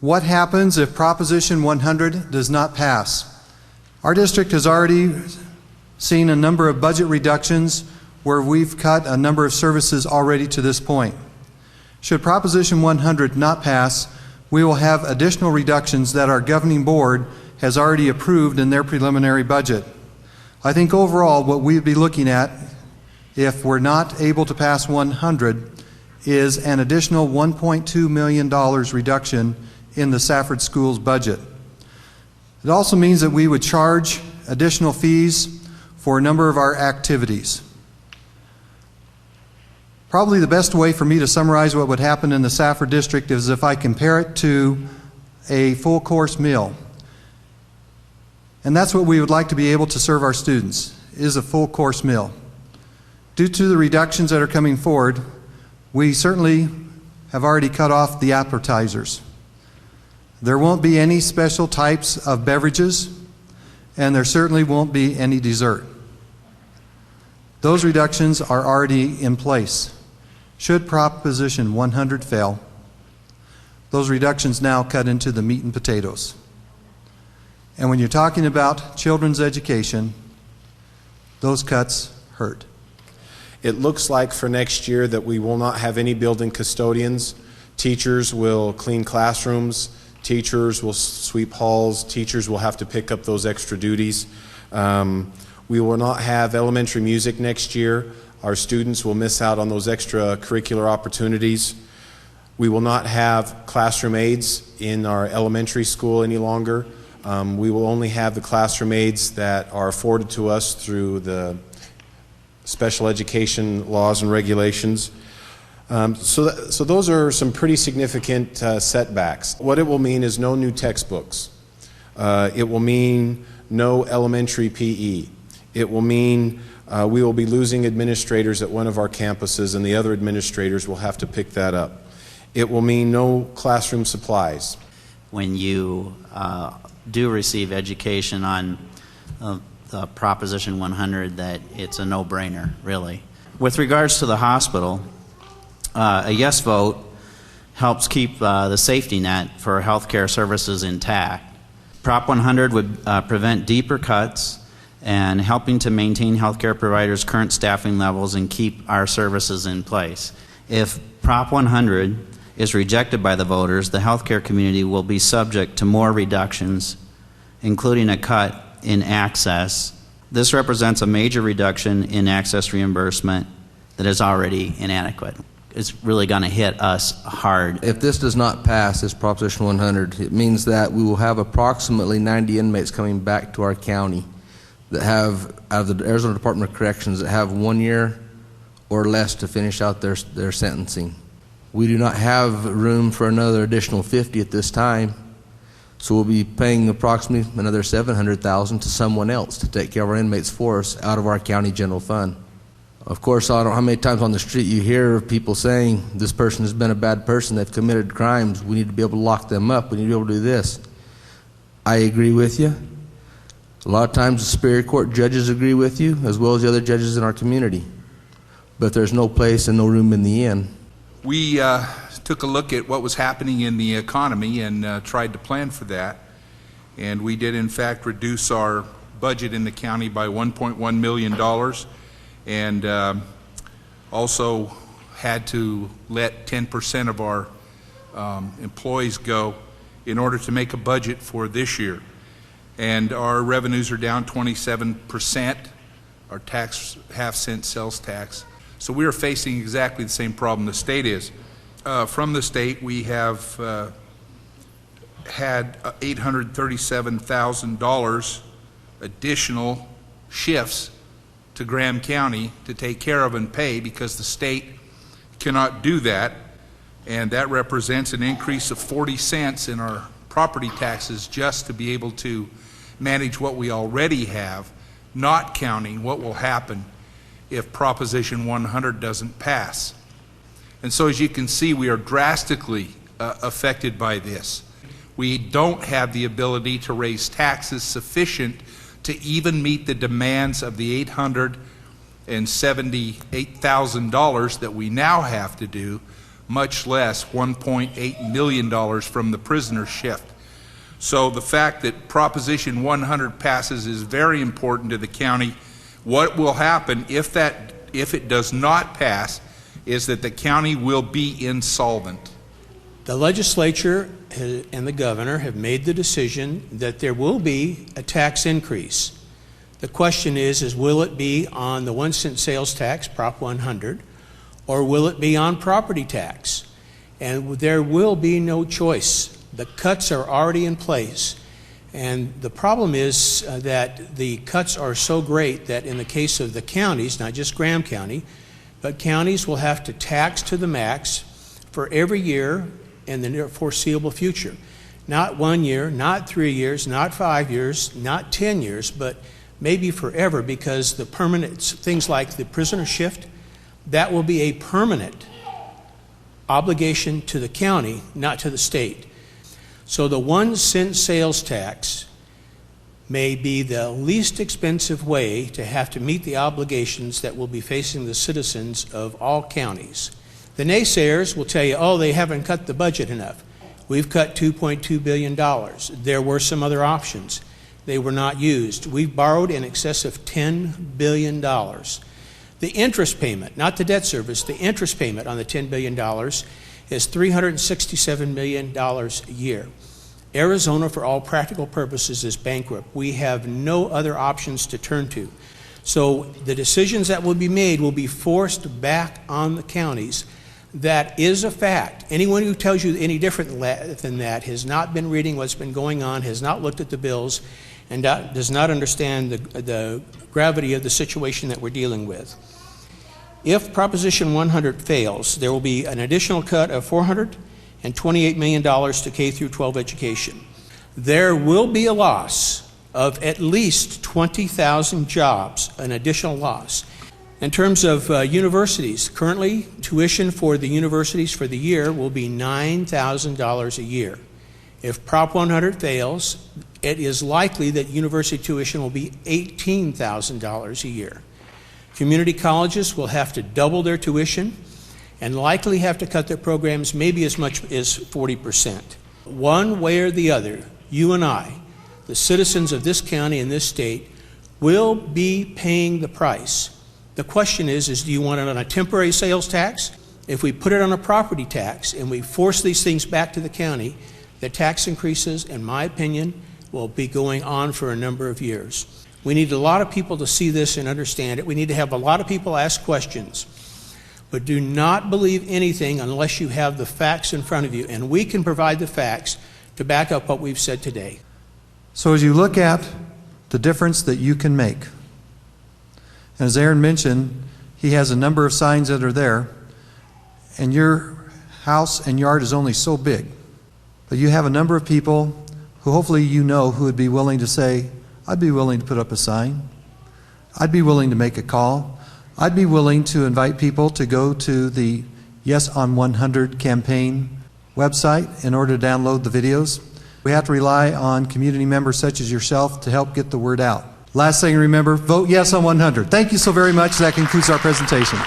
What happens if Proposition 100 does not pass? Our district has already seen a number of budget reductions where we've cut a number of services already to this point. Should Proposition 100 not pass, we will have additional reductions that our governing board has already approved in their preliminary budget. I think overall what we'd be looking at if we're not able to pass 100 is an additional $1.2 million reduction in the Safford Schools budget. It also means that we would charge additional fees for a number of our activities. Probably the best way for me to summarize what would happen in the Safford district is if I compare it to a full course meal. And that's what we would like to be able to serve our students, is a full course meal. Due to the reductions that are coming forward, we certainly have already cut off the appetizers. There won't be any special types of beverages, and there certainly won't be any dessert. Those reductions are already in place. Should Proposition 100 fail, those reductions now cut into the meat and potatoes. And when you're talking about children's education, those cuts hurt. It looks like for next year that we will not have any building custodians. Teachers will clean classrooms, teachers will sweep halls, teachers will have to pick up those extra duties. We will not have elementary music next year. Our students will miss out on those extracurricular opportunities. We will not have classroom aides in our elementary school any longer. We will only have the classroom aides that are afforded to us through the special education laws and regulations. So those are some pretty significant setbacks. What it will mean is no new textbooks. It will mean no elementary PE. It will mean we will be losing administrators at one of our campuses, and the other administrators will have to pick that up. It will mean no classroom supplies. When you do receive education on the Proposition 100, that it's a no-brainer, really. With regards to the hospital, a yes vote helps keep the safety net for healthcare services intact. Prop 100 would prevent deeper cuts and helping to maintain healthcare providers' current staffing levels and keep our services in place. If Prop 100 is rejected by the voters, the healthcare community will be subject to more reductions, including a cut in access. This represents a major reduction in access reimbursement that is already inadequate. It's really going to hit us hard. If this does not pass, this Proposition 100, it means that we will have approximately 90 inmates coming back to our county that have, out of the Arizona Department of Corrections, that have 1 year or less to finish out their sentencing. We do not have room for another additional 50 at this time, so we'll be paying approximately another $700,000 to someone else to take care of our inmates for us out of our county general fund. Of course, I don't know how many times on the street you hear people saying, this person has been a bad person, they've committed crimes, we need to be able to lock them up, we need to be able to do this. I agree with you. A lot of times the Superior Court judges agree with you, as well as the other judges in our community. But there's no place and no room in the inn. We took a look at what was happening in the economy and tried to plan for that. And we did, in fact, reduce our budget in the county by $1.1 million. And also had to let 10% of our employees go in order to make a budget for this year. And our revenues are down 27%, our tax, half-cent sales tax. So we are facing exactly the same problem the state is. From the state, we have had $837,000 additional shifts to Graham County to take care of and pay, because the state cannot do that, and that represents an increase of 40 cents in our property taxes just to be able to manage what we already have, not counting what will happen if Proposition 100 doesn't pass. And so, as you can see, we are drastically affected by this. We don't have the ability to raise taxes sufficient to even meet the demands of the $878,000 that we now have to do much less $1.8 million from the prisoner shift. So the fact that Proposition 100 passes is very important to the county. What will happen if it does not pass is that the county will be insolvent. The legislature and the governor have made the decision that there will be a tax increase. The question is will it be on the 1 cent sales tax, Prop 100, or will it be on property tax? And there will be no choice. The cuts are already in place. And the problem is that the cuts are so great that in the case of the counties, not just Graham County, but counties will have to tax to the max for every year in the near foreseeable future. Not 1 year, not 3 years, not 5 years, not 10 years, but maybe forever, because the permanent things like the prisoner shift, that will be a permanent obligation to the county, not to the state. So the 1 cent sales tax may be the least expensive way to have to meet the obligations that will be facing the citizens of all counties. The naysayers will tell you, oh, they haven't cut the budget enough. We've cut $2.2 billion. There were some other options. They were not used. We've borrowed in excess of $10 billion. The interest payment, not the debt service, the interest payment on the $10 billion is $367 million a year. Arizona, for all practical purposes, is bankrupt. We have no other options to turn to. So the decisions that will be made will be forced back on the counties. That is a fact. Anyone who tells you any different than that has not been reading what's been going on, has not looked at the bills, and does not understand the gravity of the situation that we're dealing with. If Proposition 100 fails, there will be an additional cut of $428 million to K through 12 education. There will be a loss of at least 20,000 jobs, an additional loss. In terms of universities, currently tuition for the universities for the year will be $9,000 a year. If Prop 100 fails, it is likely that university tuition will be $18,000 a year. Community colleges will have to double their tuition and likely have to cut their programs maybe as much as 40%. One way or the other, you and I, the citizens of this county and this state, will be paying the price. The question is do you want it on a temporary sales tax? If we put it on a property tax and we force these things back to the county, the tax increases, in my opinion, will be going on for a number of years. We need a lot of people to see this and understand it. We need to have a lot of people ask questions. But do not believe anything unless you have the facts in front of you. And we can provide the facts to back up what we've said today. So as you look at the difference that you can make, and as Aaron mentioned, he has a number of signs that are there, and your house and yard is only so big. But you have a number of people who hopefully you know who would be willing to say, I'd be willing to put up a sign. I'd be willing to make a call. I'd be willing to invite people to go to the Yes on 100 campaign website in order to download the videos. We have to rely on community members such as yourself to help get the word out. Last thing to remember, vote yes on 100. Thank you so very much. That concludes our presentation.